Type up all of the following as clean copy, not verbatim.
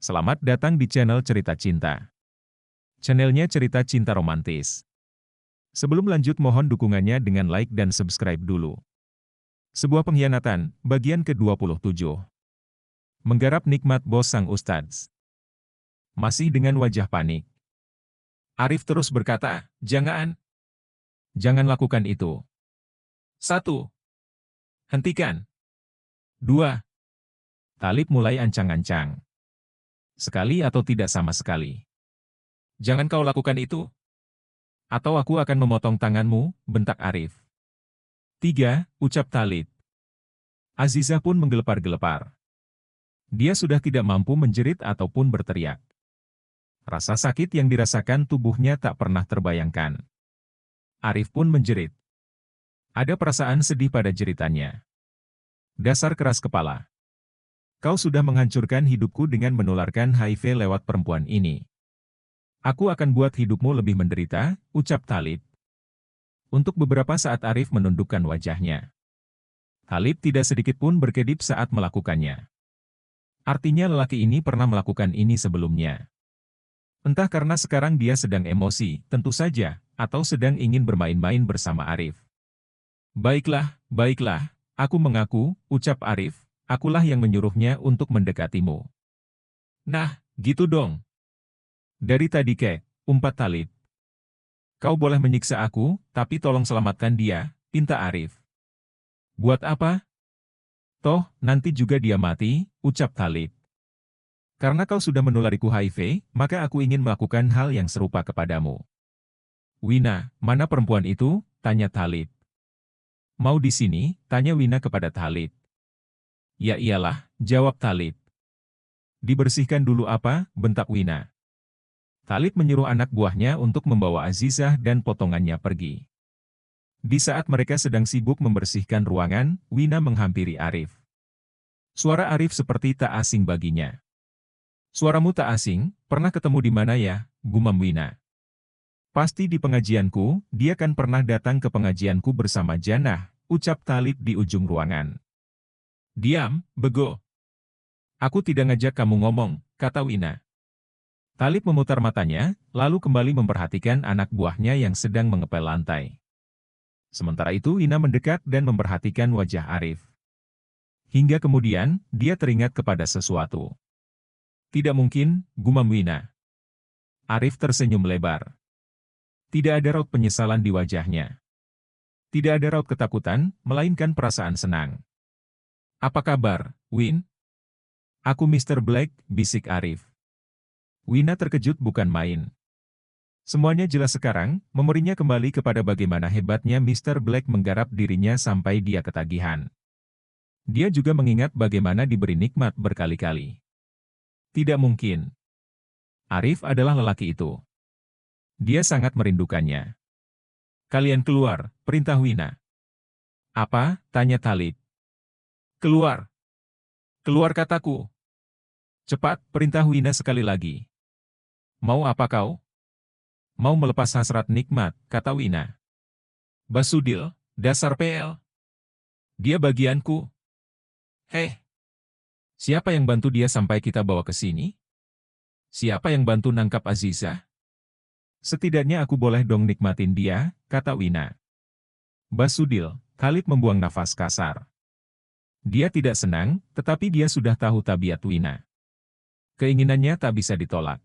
Selamat datang di channel Cerita Cinta. Channelnya cerita cinta romantis. Sebelum lanjut mohon dukungannya dengan like dan subscribe dulu. Sebuah pengkhianatan, bagian ke-27. Menggarap nikmat bos sang ustadz. Masih dengan wajah panik, Arif terus berkata, Jangan lakukan itu. 1. Hentikan. 2. Talib mulai ancang-ancang. Sekali atau tidak sama sekali. Jangan kau lakukan itu. Atau aku akan memotong tanganmu, bentak Arif. 3. Ucap Talib. Azizah pun menggelepar-gelepar. Dia sudah tidak mampu menjerit ataupun berteriak. Rasa sakit yang dirasakan tubuhnya tak pernah terbayangkan. Arif pun menjerit. Ada perasaan sedih pada jeritannya. Dasar keras kepala. Kau sudah menghancurkan hidupku dengan menularkan HIV lewat perempuan ini. Aku akan buat hidupmu lebih menderita, ucap Talib. Untuk beberapa saat Arif menundukkan wajahnya. Talib tidak sedikit pun berkedip saat melakukannya. Artinya lelaki ini pernah melakukan ini sebelumnya. Entah karena sekarang dia sedang emosi, tentu saja, atau sedang ingin bermain-main bersama Arif. Baiklah, aku mengaku, ucap Arif. Akulah yang menyuruhnya untuk mendekatimu. Nah, gitu dong. Dari tadi umpat Talib. Kau boleh menyiksa aku, tapi tolong selamatkan dia, pinta Arif. Buat apa? Toh, nanti juga dia mati, ucap Talib. Karena kau sudah menulariku HIV, maka aku ingin melakukan hal yang serupa kepadamu. Wina, mana perempuan itu? Tanya Talib. Mau di sini? Tanya Wina kepada Talib. Ya iyalah, jawab Talib. Dibersihkan dulu apa? Bentak Wina. Talib menyuruh anak buahnya untuk membawa Azizah dan potongannya pergi. Di saat mereka sedang sibuk membersihkan ruangan, Wina menghampiri Arif. Suara Arif seperti tak asing baginya. Suaramu tak asing, pernah ketemu di mana ya? Gumam Wina. Pasti di pengajianku, dia kan pernah datang ke pengajianku bersama Janah, ucap Talib di ujung ruangan. Diam, bego. Aku tidak ngajak kamu ngomong, kata Wina. Talib memutar matanya, lalu kembali memperhatikan anak buahnya yang sedang mengepel lantai. Sementara itu Wina mendekat dan memperhatikan wajah Arif. Hingga kemudian, dia teringat kepada sesuatu. Tidak mungkin, gumam Wina. Arif tersenyum lebar. Tidak ada raut penyesalan di wajahnya. Tidak ada raut ketakutan, melainkan perasaan senang. Apa kabar, Win? Aku Mr. Black, bisik Arif. Wina terkejut bukan main. Semuanya jelas sekarang, memorinya kembali kepada bagaimana hebatnya Mr. Black menggarap dirinya sampai dia ketagihan. Dia juga mengingat bagaimana diberi nikmat berkali-kali. Tidak mungkin. Arif adalah lelaki itu. Dia sangat merindukannya. Kalian keluar, perintah Wina. Apa? Tanya Talib. Keluar. Keluar kataku. Cepat, perintah Wina sekali lagi. Mau apa kau? Mau melepas hasrat nikmat, kata Wina. Basudil, dasar PL. Dia bagianku. Heh. Siapa yang bantu dia sampai kita bawa ke sini? Siapa yang bantu nangkap Azizah? Setidaknya aku boleh dong nikmatin dia, kata Wina. Basudil, Talib membuang nafas kasar. Dia tidak senang, tetapi dia sudah tahu tabiat Wina. Keinginannya tak bisa ditolak.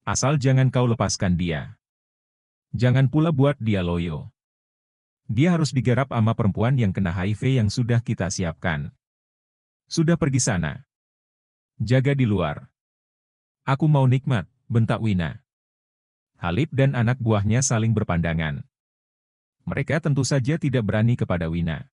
Asal jangan kau lepaskan dia. Jangan pula buat dia loyo. Dia harus digarap sama perempuan yang kena HIV yang sudah kita siapkan. Sudah pergi sana. Jaga di luar. Aku mau nikmat, bentak Wina. Talib dan anak buahnya saling berpandangan. Mereka tentu saja tidak berani kepada Wina.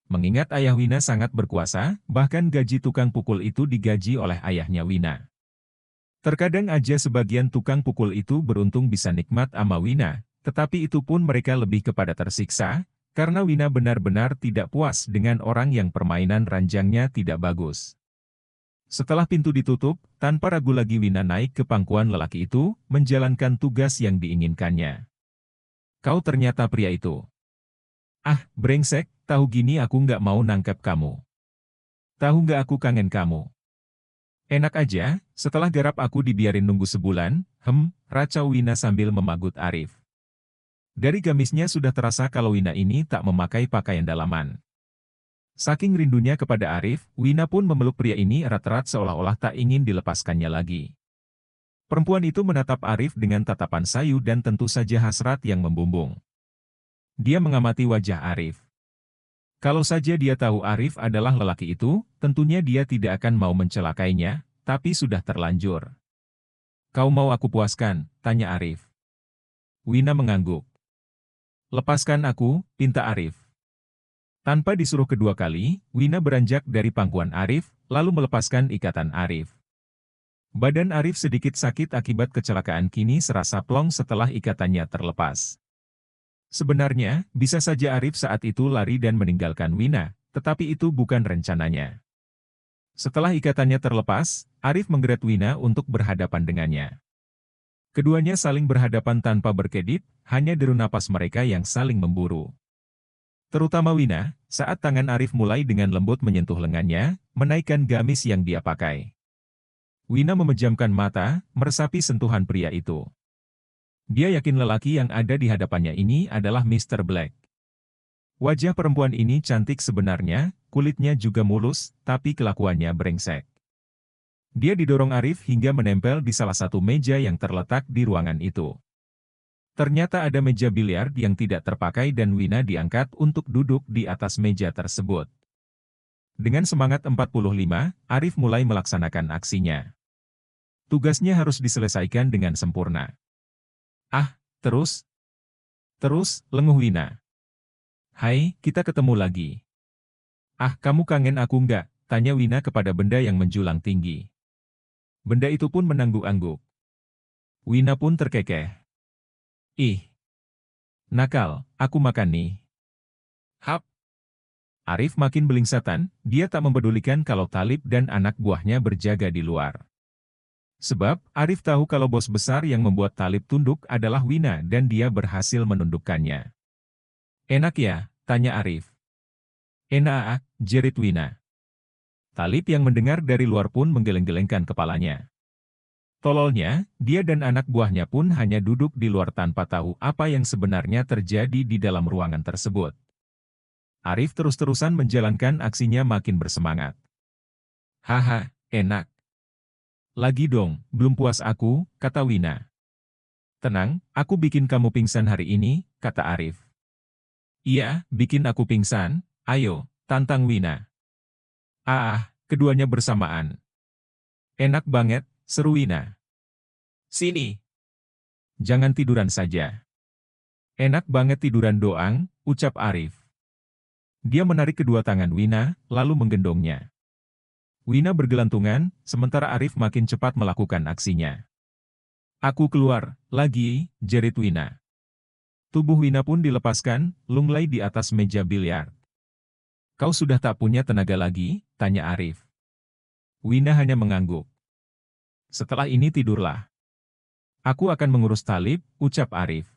Mengingat ayah Wina sangat berkuasa, bahkan gaji tukang pukul itu digaji oleh ayahnya Wina. Terkadang aja sebagian tukang pukul itu beruntung bisa nikmat sama Wina, tetapi itu pun mereka lebih kepada tersiksa, karena Wina benar-benar tidak puas dengan orang yang permainan ranjangnya tidak bagus. Setelah pintu ditutup, tanpa ragu lagi Wina naik ke pangkuan lelaki itu, menjalankan tugas yang diinginkannya. Kau ternyata pria itu. Ah, brengsek, tahu gini aku nggak mau nangkep kamu. Tahu nggak aku kangen kamu. Enak aja, setelah garap aku dibiarin nunggu sebulan, racau Wina sambil memagut Arif. Dari gamisnya sudah terasa kalau Wina ini tak memakai pakaian dalaman. Saking rindunya kepada Arif, Wina pun memeluk pria ini erat-erat seolah-olah tak ingin dilepaskannya lagi. Perempuan itu menatap Arif dengan tatapan sayu dan tentu saja hasrat yang membumbung. Dia mengamati wajah Arif. Kalau saja dia tahu Arif adalah lelaki itu, tentunya dia tidak akan mau mencelakainya, tapi sudah terlanjur. "Kau mau aku puaskan?" tanya Arif. Wina mengangguk. "Lepaskan aku," pinta Arif. Tanpa disuruh kedua kali, Wina beranjak dari pangkuan Arif, lalu melepaskan ikatan Arif. Badan Arif sedikit sakit akibat kecelakaan, kini serasa plong setelah ikatannya terlepas. Sebenarnya, bisa saja Arif saat itu lari dan meninggalkan Wina, tetapi itu bukan rencananya. Setelah ikatannya terlepas, Arif menggeret Wina untuk berhadapan dengannya. Keduanya saling berhadapan tanpa berkedip, hanya deru napas mereka yang saling memburu. Terutama Wina, saat tangan Arif mulai dengan lembut menyentuh lengannya, menaikkan gamis yang dia pakai. Wina memejamkan mata, meresapi sentuhan pria itu. Dia yakin lelaki yang ada di hadapannya ini adalah Mr. Black. Wajah perempuan ini cantik sebenarnya, kulitnya juga mulus, tapi kelakuannya brengsek. Dia didorong Arif hingga menempel di salah satu meja yang terletak di ruangan itu. Ternyata ada meja biliar yang tidak terpakai dan Wina diangkat untuk duduk di atas meja tersebut. Dengan semangat 45, Arif mulai melaksanakan aksinya. Tugasnya harus diselesaikan dengan sempurna. Terus, lenguh Wina. "Hai, kita ketemu lagi." Kamu kangen aku nggak?" tanya Wina kepada benda yang menjulang tinggi. Benda itu pun menangguk-angguk. Wina pun terkekeh. "Ih, nakal, aku makan nih." "Hap." Arif makin belingsatan, dia tak mempedulikan kalau Talib dan anak buahnya berjaga di luar. Sebab, Arif tahu kalau bos besar yang membuat Talib tunduk adalah Wina dan dia berhasil menundukkannya. "Enak ya?" tanya Arif. "Enak," jerit Wina. Talib yang mendengar dari luar pun menggeleng-gelengkan kepalanya. Tololnya, dia dan anak buahnya pun hanya duduk di luar tanpa tahu apa yang sebenarnya terjadi di dalam ruangan tersebut. Arif terus-terusan menjalankan aksinya makin bersemangat. "Haha, enak. Lagi dong, belum puas aku," kata Wina. "Tenang, aku bikin kamu pingsan hari ini," kata Arif. "Iya, bikin aku pingsan, ayo," tantang Wina. Keduanya bersamaan. "Enak banget," seru Wina. "Sini. Jangan tiduran saja." "Enak banget tiduran doang," ucap Arif. Dia menarik kedua tangan Wina, lalu menggendongnya. Wina bergelantungan, sementara Arif makin cepat melakukan aksinya. "Aku keluar, lagi," jerit Wina. Tubuh Wina pun dilepaskan, lunglai di atas meja biliar. "Kau sudah tak punya tenaga lagi?" tanya Arif. Wina hanya mengangguk. "Setelah ini tidurlah. Aku akan mengurus Talib," ucap Arif.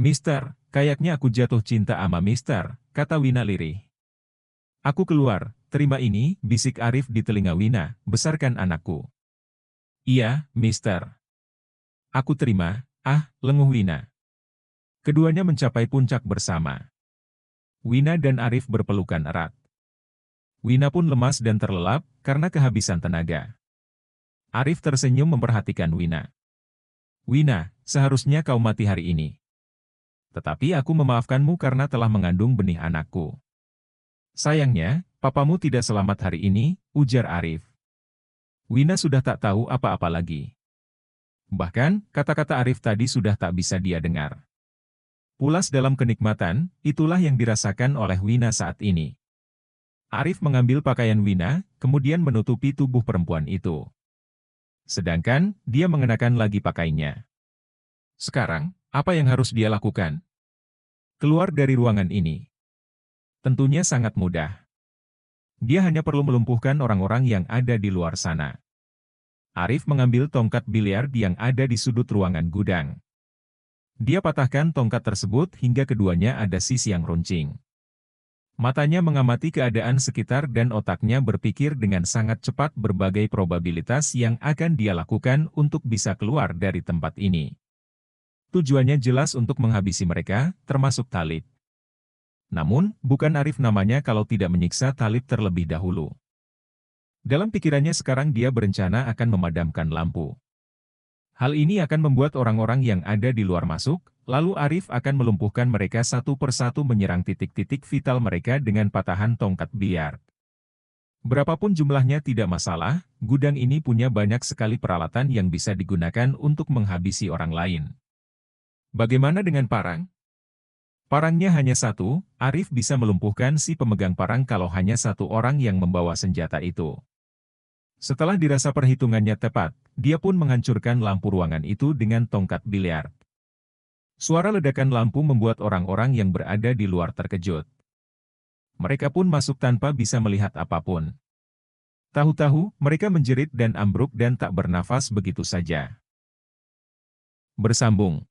"Mister, kayaknya aku jatuh cinta sama Mister," kata Wina lirih. "Aku keluar, terima ini," bisik Arif di telinga Wina, "besarkan anakku." "Iya, Mister. Aku terima," lenguh Wina. Keduanya mencapai puncak bersama. Wina dan Arif berpelukan erat. Wina pun lemas dan terlelap, karena kehabisan tenaga. Arif tersenyum memperhatikan Wina. "Wina, seharusnya kau mati hari ini. Tetapi aku memaafkanmu karena telah mengandung benih anakku." "Sayangnya, papamu tidak selamat hari ini," ujar Arif. Wina sudah tak tahu apa-apa lagi. Bahkan, kata-kata Arif tadi sudah tak bisa dia dengar. Pulas dalam kenikmatan, itulah yang dirasakan oleh Wina saat ini. Arif mengambil pakaian Wina, kemudian menutupi tubuh perempuan itu. Sedangkan, dia mengenakan lagi pakaiannya. Sekarang, apa yang harus dia lakukan? Keluar dari ruangan ini. Tentunya sangat mudah. Dia hanya perlu melumpuhkan orang-orang yang ada di luar sana. Arif mengambil tongkat biliar yang ada di sudut ruangan gudang. Dia patahkan tongkat tersebut hingga keduanya ada sisi yang runcing. Matanya mengamati keadaan sekitar dan otaknya berpikir dengan sangat cepat berbagai probabilitas yang akan dia lakukan untuk bisa keluar dari tempat ini. Tujuannya jelas untuk menghabisi mereka, termasuk Talib. Namun, bukan Arif namanya kalau tidak menyiksa Talib terlebih dahulu. Dalam pikirannya sekarang dia berencana akan memadamkan lampu. Hal ini akan membuat orang-orang yang ada di luar masuk, lalu Arif akan melumpuhkan mereka satu persatu menyerang titik-titik vital mereka dengan patahan tongkat biliar. Berapapun jumlahnya tidak masalah, gudang ini punya banyak sekali peralatan yang bisa digunakan untuk menghabisi orang lain. Bagaimana dengan parang? Parangnya hanya satu, Arif bisa melumpuhkan si pemegang parang kalau hanya satu orang yang membawa senjata itu. Setelah dirasa perhitungannya tepat, dia pun menghancurkan lampu ruangan itu dengan tongkat biliar. Suara ledakan lampu membuat orang-orang yang berada di luar terkejut. Mereka pun masuk tanpa bisa melihat apapun. Tahu-tahu, mereka menjerit dan ambruk dan tak bernafas begitu saja. Bersambung.